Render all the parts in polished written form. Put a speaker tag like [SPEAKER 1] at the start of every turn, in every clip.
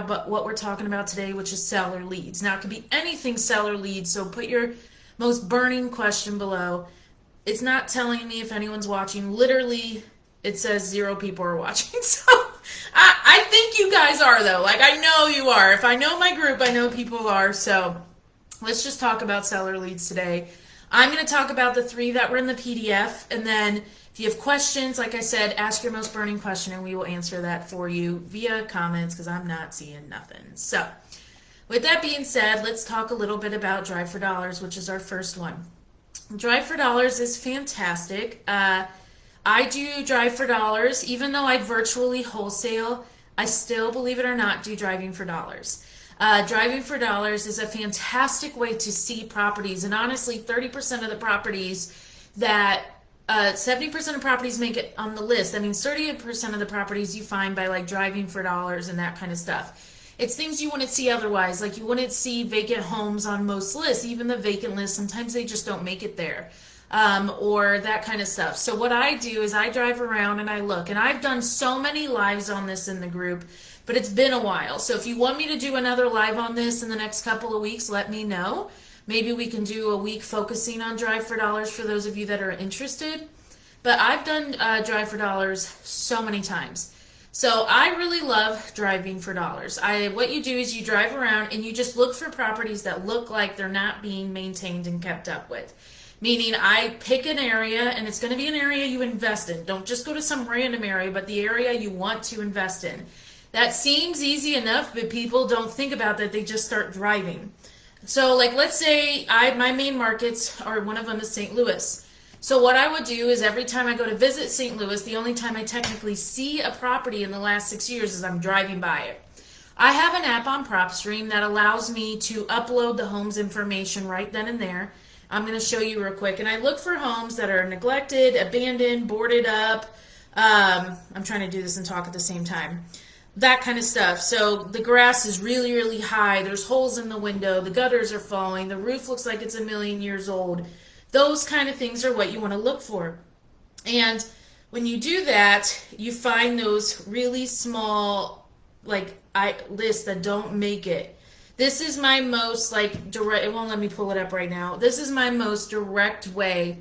[SPEAKER 1] But what we're talking about today, which is seller leads. Now, it could be anything seller leads, so put your most burning question below. It's not telling me if anyone's watching. Literally, it says 0 people are watching. So I think you guys are, though. Like, I know you are. If I know my group, I know people are. So let's just talk about seller leads today. I'm going to talk about the 3 that were in the PDF, and then if you have questions, like I said, ask your most burning question and we will answer that for you via comments because I'm not seeing nothing. So with that being said, let's talk a little bit about Drive for Dollars, which is our first one. Drive for Dollars is fantastic. I do Drive for Dollars. Even though I virtually wholesale, I still, believe it or not, do Driving for Dollars. Driving for Dollars is a fantastic way to see properties, and honestly, 30% of the properties that 70% of properties make it on the list. That means 30% of the properties you find by like Driving for Dollars and that kind of stuff. It's things you wouldn't see otherwise. Like you wouldn't see vacant homes on most lists. Even the vacant lists, sometimes they just don't make it there. Or that kind of stuff. So what I do is I drive around and I look. And I've done so many lives on this in the group, but it's been a while. So if you want me to do another live on this in the next couple of weeks, let me know. Maybe we can do a week focusing on Drive for Dollars for those of you that are interested. But I've done Drive for Dollars so many times. So I really love Driving for Dollars. What you do is you drive around and you just look for properties that look like they're not being maintained and kept up with. Meaning I pick an area, and it's going to be an area you invest in. Don't just go to some random area, but the area you want to invest in. That seems easy enough, but people don't think about that. They just start driving. So like let's say my main markets are, one of them is St. Louis. So what I would do is every time I go to visit St. Louis, the only time I technically see a property in the last 6 years is I'm driving by it. I have an app on PropStream that allows me to upload the home's information right then and there. I'm going to show you real quick. And I look for homes that are neglected, abandoned, boarded up. I'm trying to do this and talk at the same time. That kind of stuff. So the grass is really, really high. There's holes in the window. The gutters are falling. The roof looks like it's a million years old. Those kind of things are what you want to look for. And when you do that, you find those really small lists that don't make it. This is my most direct, it won't let me pull it up right now. This is my most direct way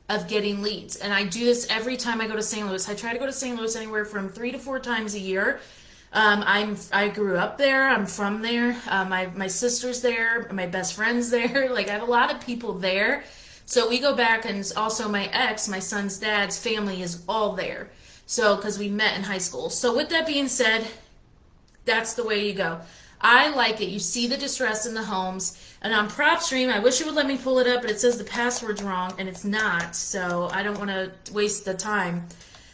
[SPEAKER 1] of getting leads. And I do this every time I go to St. Louis. I try to go to St. Louis anywhere from 3 to 4 times a year. I grew up there. I'm from there. My sister's there. My best friend's there. Like I have a lot of people there. So we go back, and also my ex, my son's dad's family is all there. So, because we met in high school. So with that being said, that's the way you go. I like it. You see the distress in the homes. And on PropStream, I wish it would let me pull it up, but it says the password's wrong, and it's not. So I don't want to waste the time.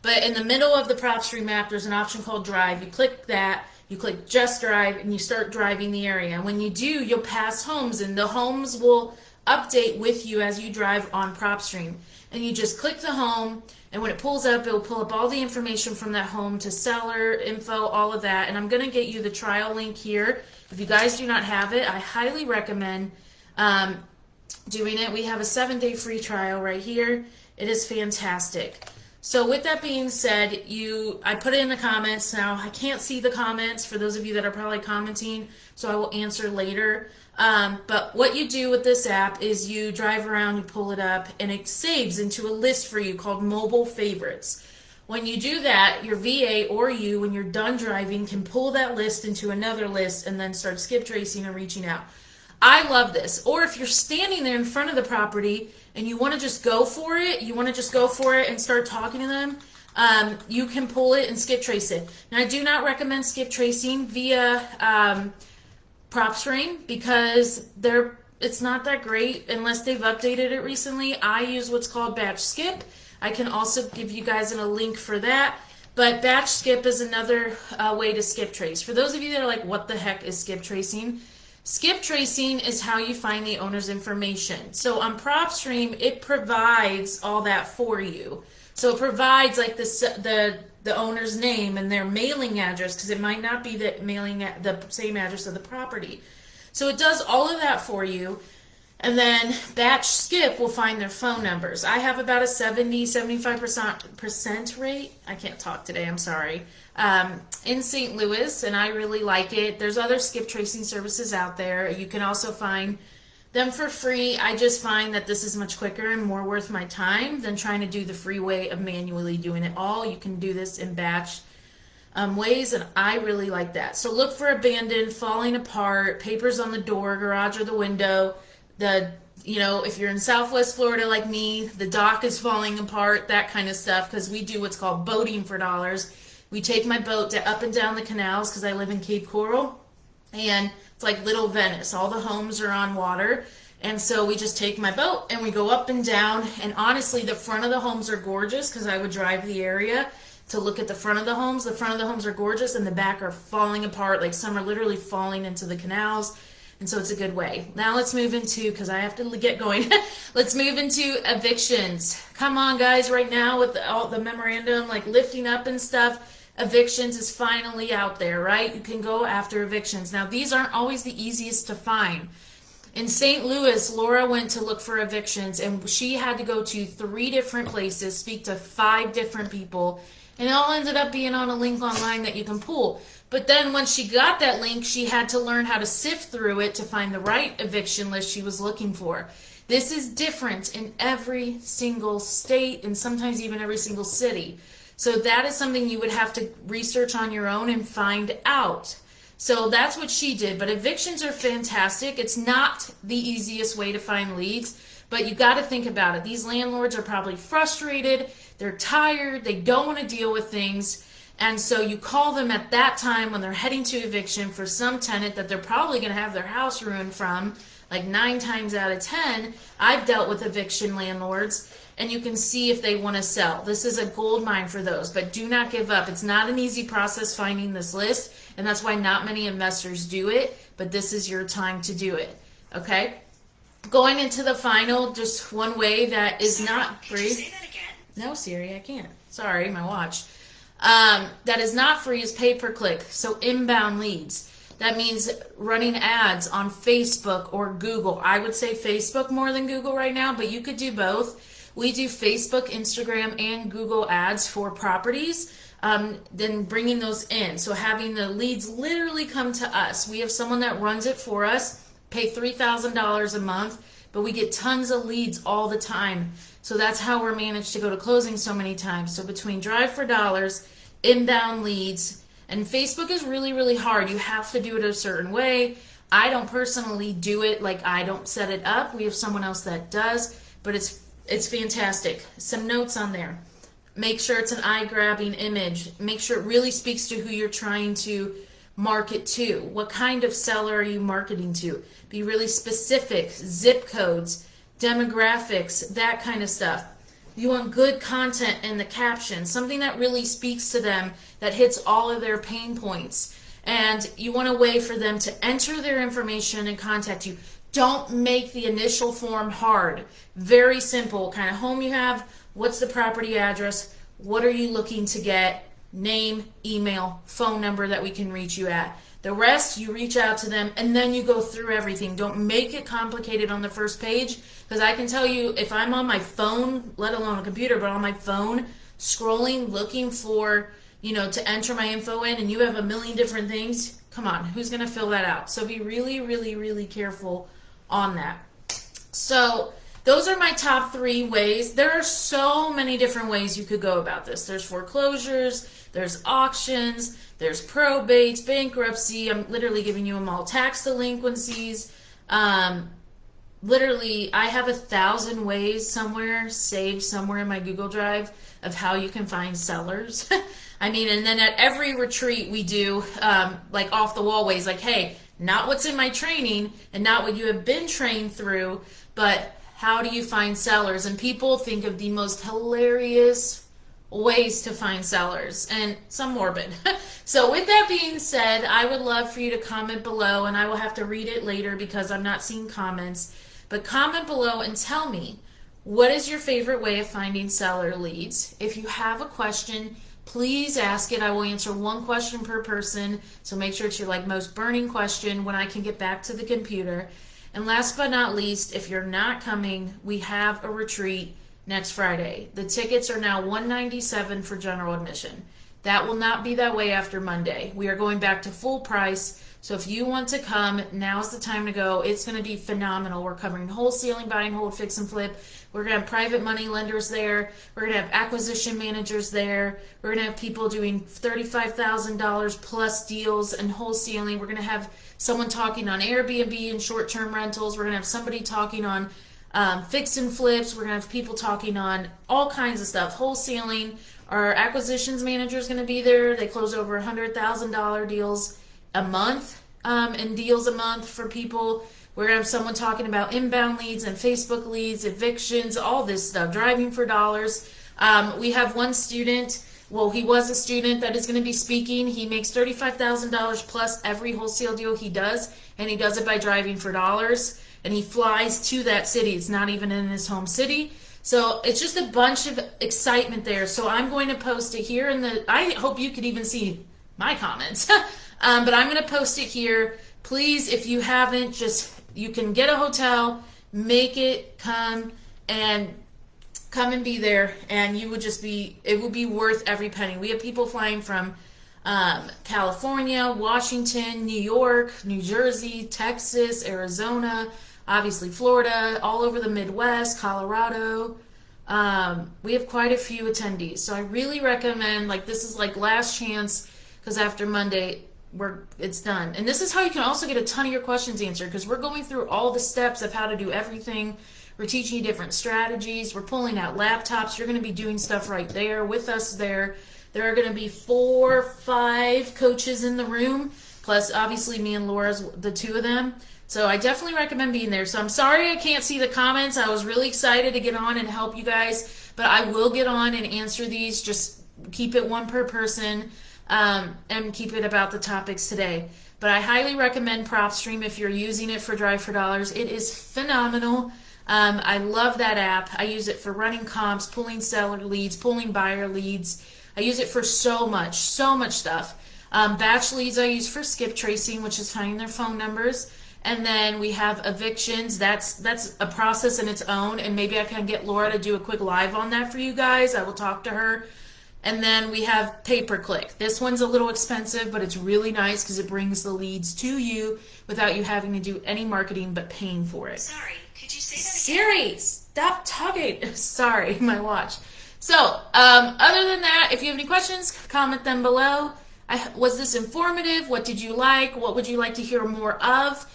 [SPEAKER 1] But in the middle of the PropStream app, there's an option called Drive. You click that. You click Just Drive, and you start driving the area. And when you do, you'll pass homes, and the homes will update with you as you drive on PropStream. And you just click the home, and when it pulls up, it'll pull up all the information from that home to seller info, all of that. And I'm going to get you the trial link here. If you guys do not have it, I highly recommend doing it. We have a 7-day free trial right here. It is fantastic. So with that being said, I put it in the comments. Now, I can't see the comments for those of you that are probably commenting, so I will answer later. But what you do with this app is you drive around, you pull it up, and it saves into a list for you called Mobile Favorites. When you do that, your VA or you, when you're done driving, can pull that list into another list and then start skip tracing and reaching out. I love this. Or if you're standing there in front of the property and you want to just go for it, and start talking to them, you can pull it and skip trace it. Now, I do not recommend skip tracing via PropStream because it's not that great unless they've updated it recently. I use what's called batch skip. I can also give you guys a link for that. But batch skip is another way to skip trace. For those of you that are like, what the heck is skip tracing? Skip tracing is how you find the owner's information. So on PropStream, it provides all that for you. So it provides like the owner's name and their mailing address, because it might not be the same address of the property. So it does all of that for you. And then batch skip will find their phone numbers. I have about a 75% rate. I can't talk today, I'm sorry. In St. Louis, and I really like it. There's other skip tracing services out there. You can also find them for free. I just find that this is much quicker and more worth my time than trying to do the free way of manually doing it all. You can do this in batch ways, and I really like that. So look for abandoned, falling apart, papers on the door, garage, or the window. If you're in Southwest Florida like me, the dock is falling apart, that kind of stuff, because we do what's called boating for dollars. We take my boat up and down the canals because I live in Cape Coral, and it's like little Venice. All the homes are on water, and so we just take my boat and we go up and down, and honestly, the front of the homes are gorgeous because I would drive the area to look at the front of the homes. The front of the homes are gorgeous, and the back are falling apart. Like some are literally falling into the canals. And so it's a good way. Now let's move into, because I have to get going, let's move into evictions. Come on, guys, right now with all the memorandum, like lifting up and stuff, evictions is finally out there, right? You can go after evictions. Now, these aren't always the easiest to find. In St. Louis, Laura went to look for evictions, and she had to go to 3 different places, speak to 5 different people, and it all ended up being on a link online that you can pull. But then when she got that link, she had to learn how to sift through it to find the right eviction list she was looking for. This is different in every single state and sometimes even every single city. So that is something you would have to research on your own and find out. So that's what she did. But evictions are fantastic. It's not the easiest way to find leads, but you got to think about it. These landlords are probably frustrated. They're tired. They don't want to deal with things. And so you call them at that time when they're heading to eviction for some tenant that they're probably going to have their house ruined from. Like 9 times out of 10, I've dealt with eviction landlords, and you can see if they want to sell. This is a gold mine for those, but do not give up. It's not an easy process finding this list, and that's why not many investors do it, but this is your time to do it, okay? Going into the final, just one way that is not free.
[SPEAKER 2] Can you say that again?
[SPEAKER 1] No, Siri, I can't. Sorry, my watch. That is not free is pay-per-click, so inbound leads. That means running ads on Facebook or Google. I would say Facebook more than Google right now, but you could do both. We do Facebook, Instagram, and Google ads for properties, then bringing those in. So having the leads literally come to us. We have someone that runs it for us, pay $3,000 a month, but we get tons of leads all the time. So that's how we're managed to go to closing so many times. So between Drive for Dollars, inbound leads, and Facebook is really, really hard. You have to do it a certain way. I don't personally do it, like I don't set it up. We have someone else that does, but it's fantastic. Some notes on there. Make sure it's an eye-grabbing image. Make sure it really speaks to who you're trying to market to. What kind of seller are you marketing to? Be really specific. Zip codes, demographics, that kind of stuff. You want good content in the caption, something that really speaks to them, that hits all of their pain points. And you want a way for them to enter their information and contact you. Don't make the initial form hard. Very simple. What kind of home you have, what's the property address, what are you looking to get, name, email, phone number that we can reach you at. The rest, you reach out to them, and then you go through everything. Don't make it complicated on the first page, because I can tell you, if I'm on my phone, let alone a computer, but on my phone, scrolling, looking for, to enter my info in, and you have a million different things, come on, who's going to fill that out? So be really, really, really careful on that. So those are my top 3 ways. There are so many different ways you could go about this. There's foreclosures, there's auctions, there's probates, bankruptcy. I'm literally giving you them all. Tax delinquencies. Literally, I have 1,000 ways somewhere, saved somewhere in my Google Drive, of how you can find sellers. I mean, and then at every retreat we do, like off the wall ways, like, hey, not what's in my training and not what you have been trained through, but how do you find sellers? And people think of the most hilarious ways to find sellers, and some morbid. So with that being said, I would love for you to comment below, and I will have to read it later because I'm not seeing comments, but comment below and tell me, what is your favorite way of finding seller leads? If you have a question, please ask it. I will answer 1 question per person, so make sure it's your most burning question when I can get back to the computer. And last but not least, if you're not coming, we have a retreat next Friday. The tickets are now $197 for general admission. That will not be that way after Monday. We are going back to full price. So if you want to come, now's the time to go. It's going to be phenomenal. We're covering wholesaling, buy and hold, fix and flip. We're going to have private money lenders there. We're going to have acquisition managers there. We're going to have people doing $35,000 plus deals and wholesaling. We're going to have someone talking on Airbnb and short-term rentals. We're going to have somebody talking on fix and flips. We're going to have people talking on all kinds of stuff, wholesaling. Our acquisitions manager is going to be there. They close over $100,000 deals a month, and deals a month for people. We're going to have someone talking about inbound leads and Facebook leads, evictions, all this stuff, driving for dollars. We have one student, well, he was a student that is going to be speaking. He makes $35,000 plus every wholesale deal he does, and he does it by driving for dollars, and he flies to that city. It's not even in his home city. So it's just a bunch of excitement there. So I'm going to post it here I hope you could even see my comments. But I'm going to post it here. Please, if you haven't, you can get a hotel, make it, come and be there, and it would be worth every penny. We have people flying from California, Washington, New York, New Jersey, Texas, Arizona, obviously Florida, all over the Midwest, Colorado. We have quite a few attendees. So I really recommend, this is last chance, because after Monday, it's done. And this is how you can also get a ton of your questions answered, because we're going through all the steps of how to do everything. We're teaching you different strategies. We're pulling out laptops. You're going to be doing stuff right there with us there. There are going to be 4 or 5 coaches in the room, plus obviously me and Laura's the 2 of them. So I definitely recommend being there. So I'm sorry I can't see the comments. I was really excited to get on and help you guys, but I will get on and answer these. Just keep it 1 per person. And keep it about the topics today. But I highly recommend PropStream if you're using it for Drive for Dollars. It is phenomenal. I love that app. I use it for running comps, pulling seller leads, pulling buyer leads. I use it for so much stuff. Batch leads I use for skip tracing, which is finding their phone numbers. And then we have evictions. That's a process in its own, and maybe I can get Laura to do a quick live on that for you guys. I will talk to her. And then we have pay-per-click. This one's a little expensive, but it's really nice because it brings the leads to you without you having to do any marketing but paying for it.
[SPEAKER 2] Sorry, could you say that again?
[SPEAKER 1] Siri, stop talking. Sorry, my watch. So, other than that, if you have any questions, comment them below. Was this informative? What did you like? What would you like to hear more of?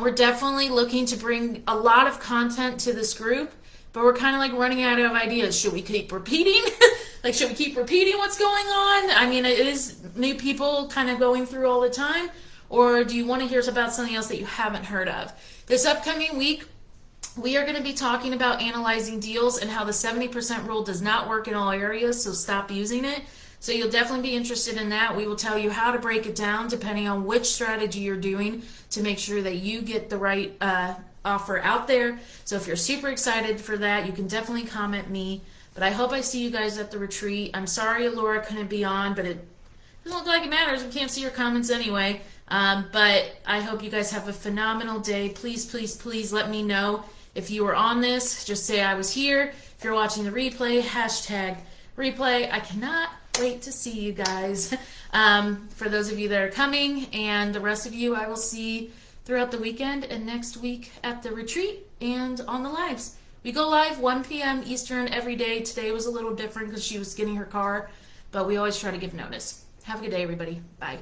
[SPEAKER 1] We're definitely looking to bring a lot of content to this group, but we're kind of running out of ideas. Should we keep repeating? Should we keep repeating what's going on? I mean, it is new people kind of going through all the time. Or do you want to hear about something else that you haven't heard of? This upcoming week, we are going to be talking about analyzing deals and how the 70% rule does not work in all areas, so stop using it. So you'll definitely be interested in that. We will tell you how to break it down depending on which strategy you're doing to make sure that you get the right offer out there. So if you're super excited for that, you can definitely comment me. But I hope I see you guys at the retreat. I'm sorry Laura couldn't be on, but it doesn't look like it matters. We can't see your comments anyway. But I hope you guys have a phenomenal day. Please, please, please let me know if you were on this. Just say I was here. If you're watching the replay, hashtag replay. I cannot wait to see you guys. For those of you that are coming, and the rest of you, I will see throughout the weekend and next week at the retreat and on the lives. We go live 1 p.m. Eastern every day. Today was a little different because she was getting her car, but we always try to give notice. Have a good day, everybody. Bye.